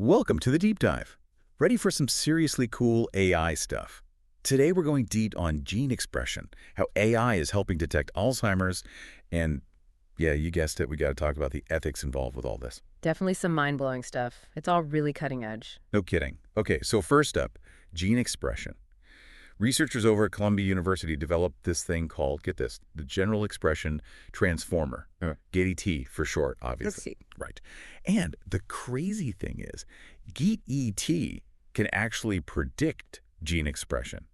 Welcome to the deep dive. Ready for some seriously cool AI stuff? Today we're going deep on gene expression, how AI is helping detect Alzheimer's, and yeah, you guessed it, we got to talk about the ethics involved with all this. Definitely some mind-blowing stuff. It's all really cutting edge. No kidding. Okay, so first up, gene expression. Researchers over at Columbia University developed this thing called, get this, the General Expression Transformer, GET for short, obviously. Right. And the crazy thing is, GET can actually predict gene expression,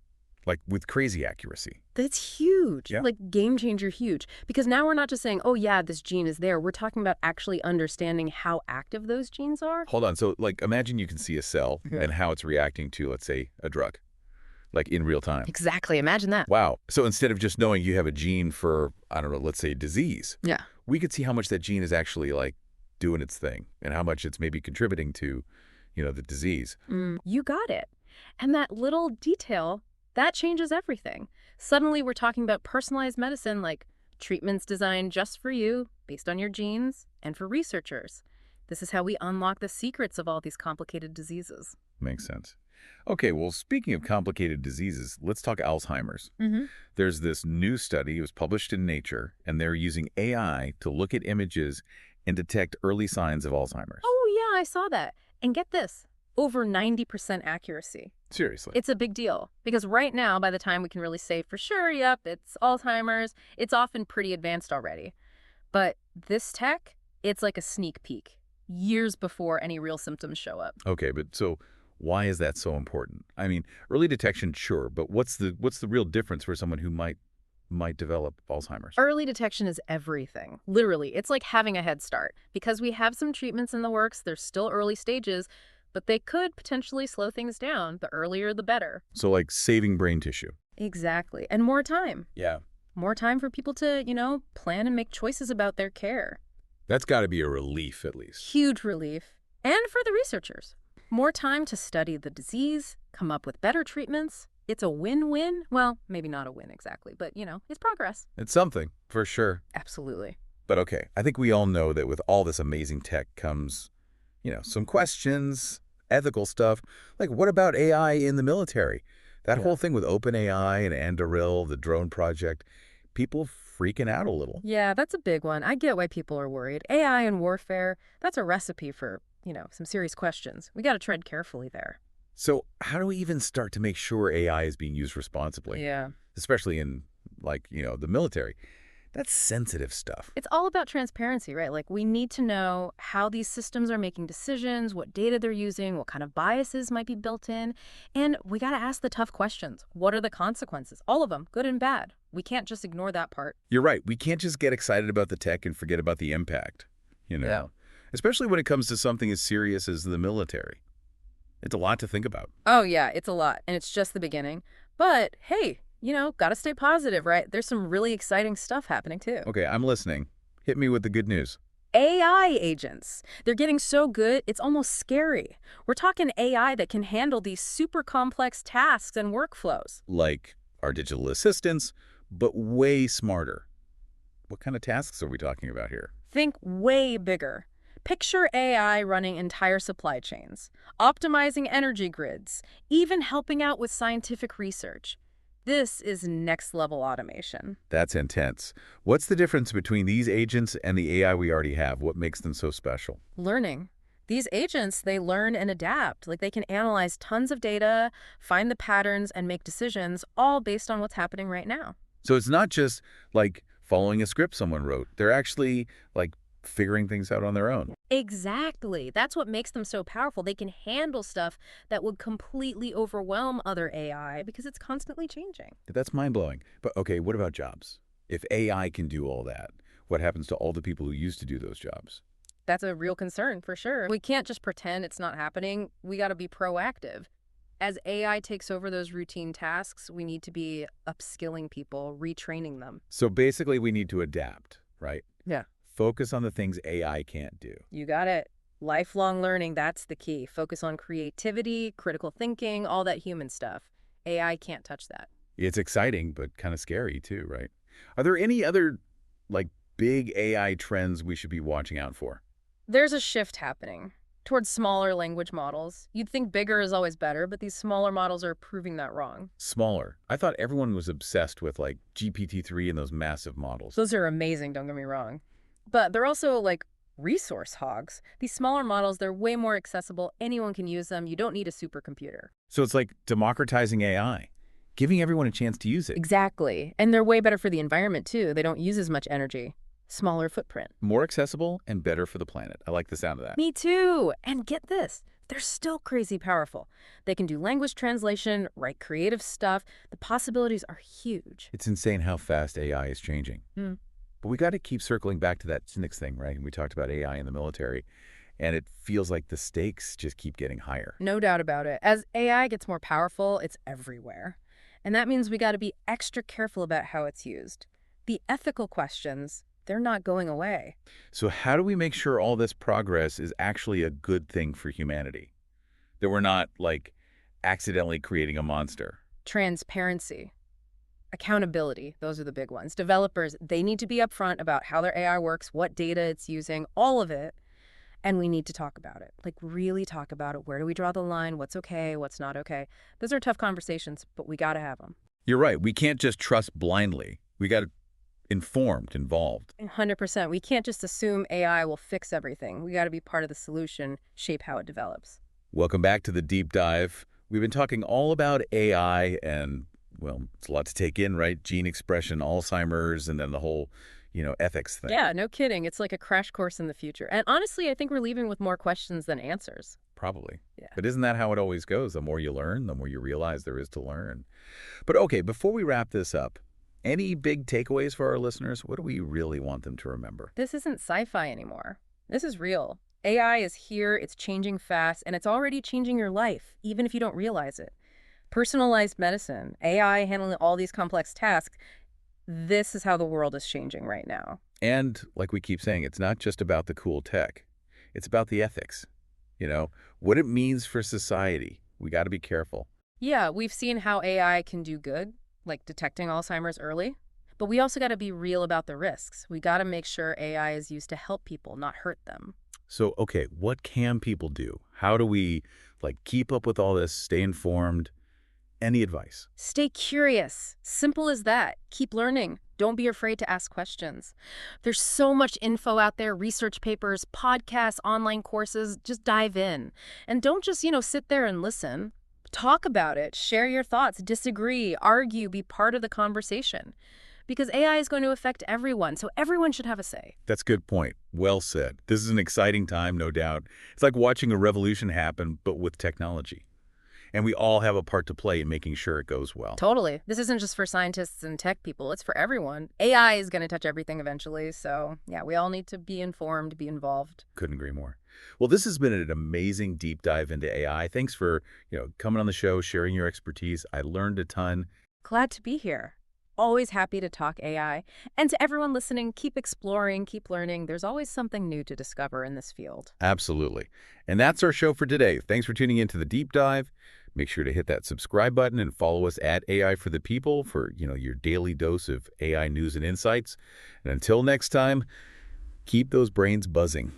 like with crazy accuracy. That's huge. Yeah. Like game changer huge. Because now we're not just saying, oh yeah, this gene is there. We're talking about actually understanding how active those genes are. Hold on. So, like, imagine you can see a cell and how it's reacting to, let's say, a drug, like in real time. Exactly. Imagine that. Wow. So instead of just knowing you have a gene for, I don't know, let's say disease, Yeah. we could see how much that gene is actually like doing its thing and how much it's maybe contributing to, the disease. You got it. And that little detail, that changes everything. Suddenly we're talking about personalized medicine, like treatments designed just for you, based on your genes, and for researchers. This is how we unlock the secrets of all these complicated diseases. Makes sense. Okay, well, speaking of complicated diseases, let's talk Alzheimer's. There's this new study, it was published in Nature, and they're using AI to look at images and detect early signs of Alzheimer's. Oh, yeah, I saw that. And get this, over 90% accuracy. Seriously. It's a big deal because right now, by the time we can really say for sure, yep, it's Alzheimer's, it's often pretty advanced already. But this tech, it's like a sneak peek, years before any real symptoms show up. Okay, but so why is that so important? I mean, early detection, sure, but what's the real difference for someone who might develop Alzheimer's? Early detection is everything. Literally, it's like having a head start. Because we have some treatments in the works, they're still early stages, but they could potentially slow things down. The earlier, the better. So like saving brain tissue. Exactly. And more time. Yeah. More time for people to, plan and make choices about their care. That's got to be a relief, at least. Huge relief. And for the researchers. More time to study the disease, come up with better treatments. It's a win-win. Well, maybe not a win exactly, but, it's progress. It's something, for sure. Absolutely. But okay, I think we all know that with all this amazing tech comes, some questions, ethical stuff. Like, what about AI in the military? That whole thing with OpenAI and Anduril, the drone project, people freaking out a little. Yeah, that's a big one. I get why people are worried. AI and warfare, that's a recipe for, some serious questions. We got to tread carefully there. So how do we even start to make sure AI is being used responsibly? Yeah. Especially in, the military. That's sensitive stuff. It's all about transparency, right? Like, we need to know how these systems are making decisions, what data they're using, what kind of biases might be built in. And we got to ask the tough questions. What are the consequences? All of them, good and bad. We can't just ignore that part. You're right. We can't just get excited about the tech and forget about the impact, Yeah. Especially when it comes to something as serious as the military. It's a lot to think about. Oh, yeah, it's a lot. And it's just the beginning. But hey, got to stay positive, right? There's some really exciting stuff happening, too. Okay, I'm listening. Hit me with the good news. AI agents. They're getting so good, it's almost scary. We're talking AI that can handle these super complex tasks and workflows. Like our digital assistants, but way smarter. What kind of tasks are we talking about here? Think way bigger. Picture AI running entire supply chains, optimizing energy grids, even helping out with scientific research. This is next-level automation. That's intense. What's the difference between these agents and the AI we already have? What makes them so special? Learning. These agents, they learn and adapt. Like, they can analyze tons of data, find the patterns, and make decisions, all based on what's happening right now. So it's not just like following a script someone wrote. They're actually like figuring things out on their own. Exactly. That's what makes them so powerful. They can handle stuff that would completely overwhelm other AI because it's constantly changing. That's mind-blowing. But okay, what about jobs? If AI can do all that, what happens to all the people who used to do those jobs? That's a real concern, for sure. We can't just pretend it's not happening. We got to be proactive. As AI takes over those routine tasks, we need to be upskilling people, retraining them. So basically we need to adapt, right? Yeah. Focus on the things AI can't do. You got it. Lifelong learning, that's the key. Focus on creativity, critical thinking, all that human stuff. AI can't touch that. It's exciting, but kind of scary too, right? Are there any other, big AI trends we should be watching out for? There's a shift happening. towards smaller language models. You'd think bigger is always better, but these smaller models are proving that wrong. Smaller. I thought everyone was obsessed with, like, GPT-3 and those massive models. Those are amazing, don't get me wrong. But they're also like resource hogs. These smaller models, they're way more accessible. Anyone can use them. You don't need a supercomputer. So it's like democratizing AI, giving everyone a chance to use it. Exactly. And they're way better for the environment, too. They don't use as much energy. Smaller footprint. More accessible and better for the planet. I like the sound of that. Me too. And get this. They're still crazy powerful. They can do language translation, write creative stuff. The possibilities are huge. It's insane how fast AI is changing. Mm. But we got to keep circling back to that cynics thing, right? We talked about AI in the military, and it feels like the stakes just keep getting higher. No doubt about it. As AI gets more powerful, it's everywhere. And that means we got to be extra careful about how it's used. The ethical questions, they're not going away. So how do we make sure all this progress is actually a good thing for humanity? That we're not, like, accidentally creating a monster? Transparency. Accountability, those are the big ones. Developers, they need to be upfront about how their AI works, what data it's using, all of it. And we need to talk about it, like really talk about it. Where do we draw the line? What's okay? What's not okay? Those are tough conversations, but we got to have them. You're right. We can't just trust blindly. We got to informed, involved. 100%. We can't just assume AI will fix everything. We got to be part of the solution, shape how it develops. Welcome back to the deep dive. We've been talking all about AI and, well, it's a lot to take in, right? Gene expression, Alzheimer's, and then the whole, ethics thing. Yeah, no kidding. It's like a crash course in the future. And honestly, I think we're leaving with more questions than answers. Probably. Yeah. But isn't that how it always goes? The more you learn, the more you realize there is to learn. But okay, before we wrap this up, any big takeaways for our listeners? What do we really want them to remember? This isn't sci-fi anymore. This is real. AI is here, it's changing fast, and it's already changing your life, even if you don't realize it. Personalized medicine, AI handling all these complex tasks, this is how the world is changing right now. And like we keep saying, it's not just about the cool tech. It's about the ethics. What it means for society. We got to be careful. Yeah, we've seen how AI can do good, like detecting Alzheimer's early. But we also got to be real about the risks. We got to make sure AI is used to help people, not hurt them. So, okay, what can people do? How do we, keep up with all this, stay informed? Any advice? Stay curious. Simple as that. Keep learning. Don't be afraid to ask questions. There's so much info out there, research papers, podcasts, online courses. Just dive in. And don't just, sit there and listen. Talk about it. Share your thoughts. Disagree. Argue. Be part of the conversation. Because AI is going to affect everyone, so everyone should have a say. That's a good point. Well said. This is an exciting time, no doubt. It's like watching a revolution happen, but with technology. And we all have a part to play in making sure it goes well. Totally. This isn't just for scientists and tech people. It's for everyone. AI is going to touch everything eventually. So, yeah, we all need to be informed, be involved. Couldn't agree more. Well, this has been an amazing deep dive into AI. Thanks for, coming on the show, sharing your expertise. I learned a ton. Glad to be here. Always happy to talk AI. And to everyone listening, keep exploring, keep learning. There's always something new to discover in this field. Absolutely. And that's our show for today. Thanks for tuning in to the deep dive. Make sure to hit that subscribe button and follow us at AI for the People for, your daily dose of AI news and insights. And until next time, keep those brains buzzing.